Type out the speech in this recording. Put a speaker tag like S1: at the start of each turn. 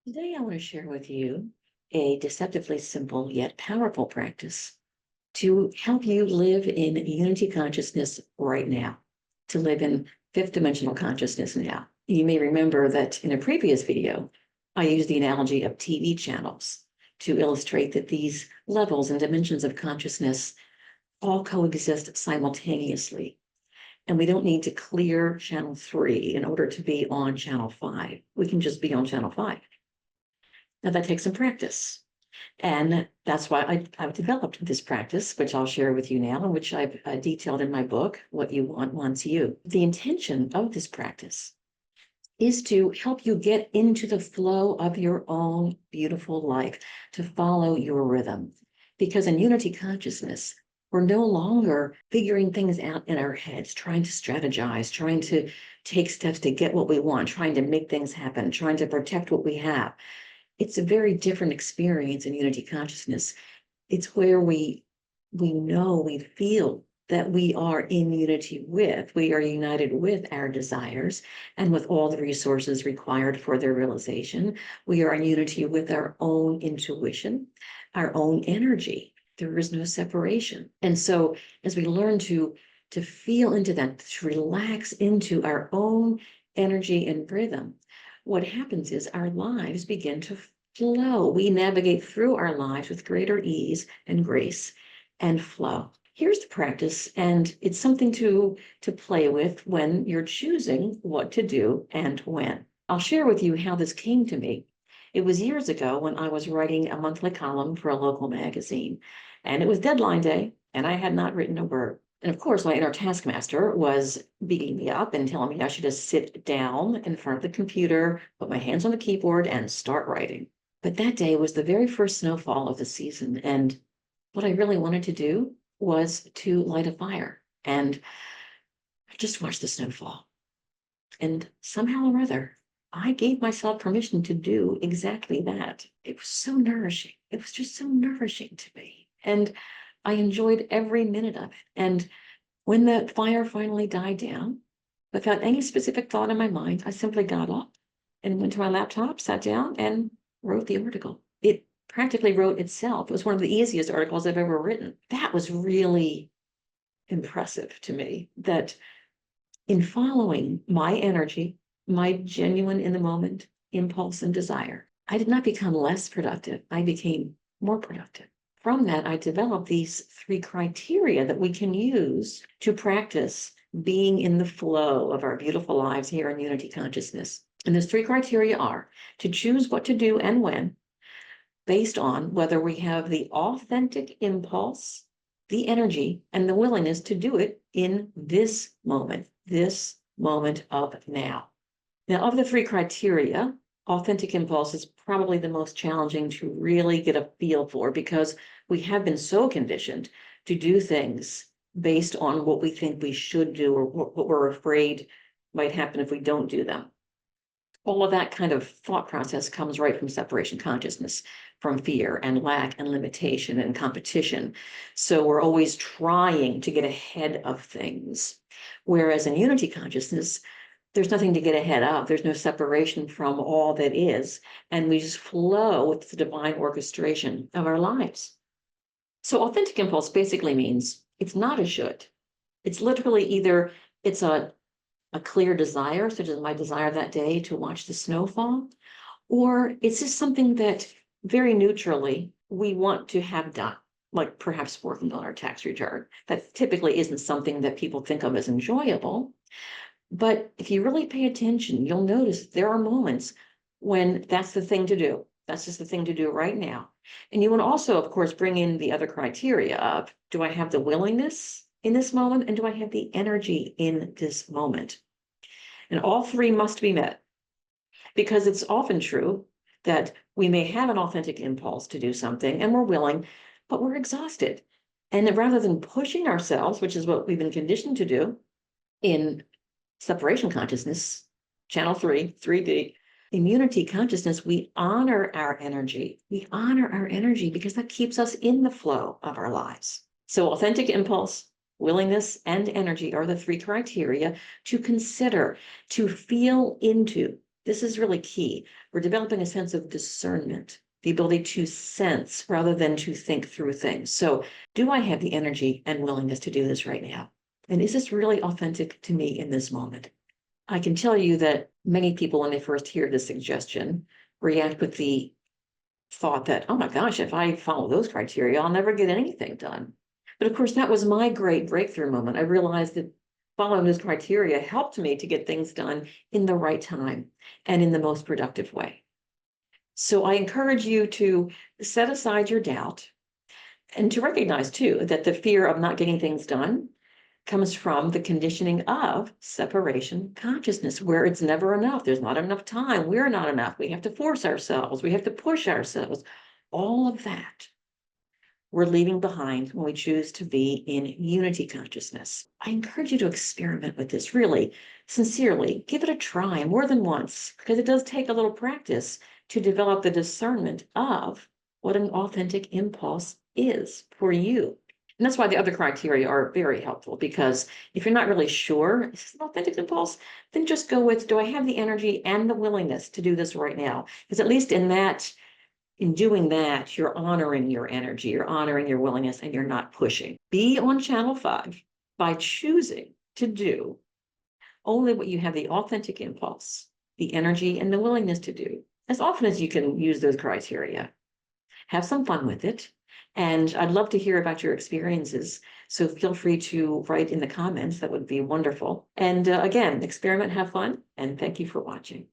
S1: Today, I want to share with you a deceptively simple yet powerful practice to help you live in unity consciousness right now, to live in fifth dimensional consciousness now. You may remember that in a previous video, I used the analogy of TV channels to illustrate that these levels and dimensions of consciousness all coexist simultaneously. And we don't need to clear channel 3 in order to be on channel 5. We can just be on channel 5. Now, that takes some practice. And that's why I've developed this practice, which I'll share with you now, and which I've detailed in my book, What You Want Wants You. The intention of this practice is to help you get into the flow of your own beautiful life, to follow your rhythm. Because in unity consciousness, we're no longer figuring things out in our heads, trying to strategize, trying to take steps to get what we want, trying to make things happen, trying to protect what we have. It's a very different experience in unity consciousness. It's where we know, we feel that we are in unity with, we are united with our desires and with all the resources required for their realization. We are in unity with our own intuition, our own energy. There is no separation. And so as we learn to feel into that, to relax into our own energy and rhythm, what happens is our lives begin to flow. We navigate through our lives with greater ease and grace and flow. Here's the practice, and it's something to play with when you're choosing what to do and when. I'll share with you how this came to me. It was years ago when I was writing a monthly column for a local magazine, and it was deadline day, and I had not written a word. And of course, my inner taskmaster was beating me up and telling me I should just sit down in front of the computer, put my hands on the keyboard, and start writing. But that day was the very first snowfall of the season. And what I really wanted to do was to light a fire. And I just watched the snowfall. And somehow or other, I gave myself permission to do exactly that. It was so nourishing. It was just so nourishing to me. And I enjoyed every minute of it. And when the fire finally died down, without any specific thought in my mind, I simply got up and went to my laptop, sat down, and wrote the article. It practically wrote itself. It was one of the easiest articles I've ever written. That was really impressive to me, that in following my energy, my genuine in the moment impulse and desire, I did not become less productive. I became more productive. From that, I developed these 3 criteria that we can use to practice being in the flow of our beautiful lives here in unity consciousness. And those 3 criteria are to choose what to do and when, based on whether we have the authentic impulse, the energy, and the willingness to do it in this moment of now. Now, of the 3 criteria, authentic impulse is probably the most challenging to really get a feel for, because we have been so conditioned to do things based on what we think we should do or what we're afraid might happen if we don't do them. All of that kind of thought process comes right from separation consciousness, from fear and lack and limitation and competition. So we're always trying to get ahead of things. Whereas in unity consciousness, there's nothing to get ahead of. There's no separation from all that is. And we just flow with the divine orchestration of our lives. So authentic impulse basically means it's not a should. It's literally either it's a clear desire, such as my desire that day to watch the snowfall, or it's just something that very neutrally we want to have done, like perhaps working on our tax return. That typically isn't something that people think of as enjoyable. But if you really pay attention, you'll notice there are moments when that's the thing to do. That's just the thing to do right now. And you want to also, of course, bring in the other criteria of, do I have the willingness in this moment? And do I have the energy in this moment? And all 3 must be met, because it's often true that we may have an authentic impulse to do something and we're willing, but we're exhausted. And rather than pushing ourselves, which is what we've been conditioned to do in separation consciousness, channel 3, 3D, immunity consciousness, we honor our energy. We honor our energy because that keeps us in the flow of our lives. So authentic impulse, willingness, and energy are the 3 criteria to consider, to feel into This is really key. We're developing a sense of discernment, the ability to sense rather than to think through things. So, do I have the energy and willingness to do this right now? And is this really authentic to me in this moment? I can tell you that many people, when they first hear this suggestion, react with the thought that, oh my gosh, if I follow those criteria, I'll never get anything done. But of course, that was my great breakthrough moment. I realized that following those criteria helped me to get things done in the right time and in the most productive way. So I encourage you to set aside your doubt and to recognize too that the fear of not getting things done comes from the conditioning of separation consciousness, where it's never enough. There's not enough time. We're not enough. We have to force ourselves. We have to push ourselves. All of that we're leaving behind when we choose to be in unity consciousness. I encourage you to experiment with this really sincerely. Give it a try more than once, because it does take a little practice to develop the discernment of what an authentic impulse is for you. And that's why the other criteria are very helpful, because if you're not really sure, is this an authentic impulse? Then just go with, do I have the energy and the willingness to do this right now? Because at least in doing that, you're honoring your energy, you're honoring your willingness, and you're not pushing. Be on channel 5 by choosing to do only what you have the authentic impulse, the energy, and the willingness to do, as often as you can use those criteria. Have some fun with it. And I'd love to hear about your experiences. So feel free to write in the comments. That would be wonderful. And again, experiment, have fun, and thank you for watching.